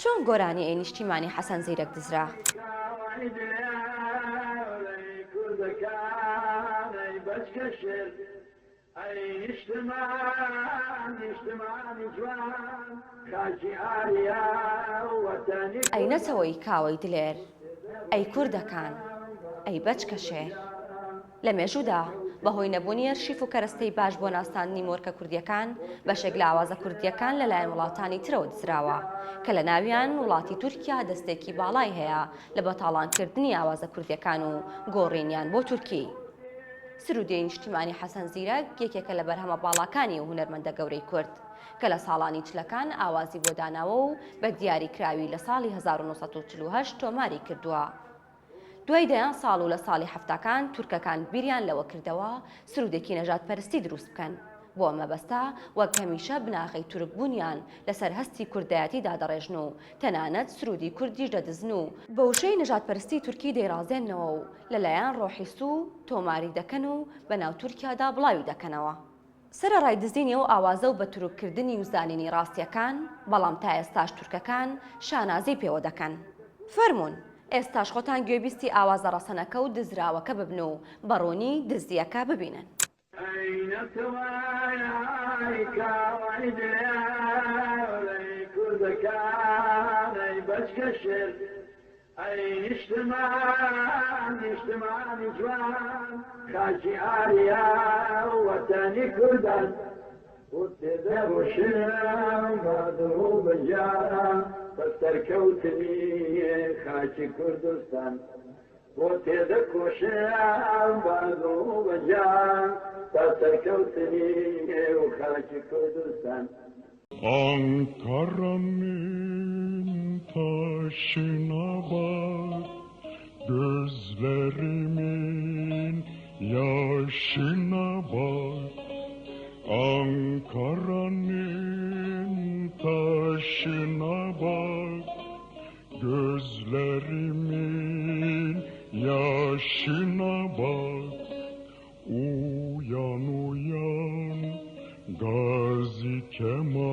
چۆن گۆرانی ئەی نیشتیمانی حەسەن زیرەک دزرا؟ ئەی نەچەوەی کاوەی دلێر، ئەی کوردەکان، ئەی بەچکە شێر. لە مێژوودا بەهۆی نەبوونی ئەرشیف و کەرەستەی باش بۆ ناساندنی مۆرکە کوردیەکان بەشێک لە ئاوازە کوردیەکان لەلایەن وڵاتانی ترەوە دزراوە کە لە ناویان وڵاتی تورکیا دەستێکی باڵای هەیە لە بەتاڵانکردنی ئاوازە کوردیەکان و گۆڕینیان بۆ تورکی. سرودەی نیشتیمانی حەسەن زیرەک یەکێکە لە بەرهەمە باڵەکانی و هونەرمەندە گەورەی کورد کە لە ساڵانی چلەکان ئاوازی بۆ داناوە و بە دیاریکراوی لە ساڵی 1948 تۆماری کردووە. دوای دەیان ساڵ و لە ساڵی هەفتاکان تورکەکان بیریان لەوە کردەوە سرودێکی نەژادپەرستی دروست بکەن بۆ مەبەستا وەک هەمیشە بناغەی تورک بوونیان لەسەر هەستی کوردایەتی دادەڕێژن و تەنانەت سرودی کوردیش دەدزن و بە وشەی نەژادپەرستی تورکی دەیڕازێننەوە و لەلایەن ڕۆحی سوو تۆماری دەکەن و بە ناو تورکیادا بڵاوی دەکەنەوە. سەرەڕای دزینی و ئاوازە و بە تورککردنی و زانینی ڕاستیەکان بەڵام تا ئێستاش تورکەکان شانازی پێوە دەکەن. فەرموون ئێستاش خۆتان گوێبیستی ئاوازە ڕەسەنەکە و دزراوەکە ببن و بەڕوونی دزیەکە ببینن. ئەی نیشتمانی جوان خاچی ئاریا وەتانی کوردان بۆ تێدەڕۆشنم بەدڵ و بەجارە بە سەرکەوتنی خاچی کوردستان بۆ تێدەکۆشنم بەدڵ و بەجار بە سەرکەوتنی و خاچی کوردستان. Ankara'nın taşına bak, gözlerimin yaşına bak. Ankara'nın taşına bak, gözlerimin yaşına bak. Uyan uyan Gazi Kemal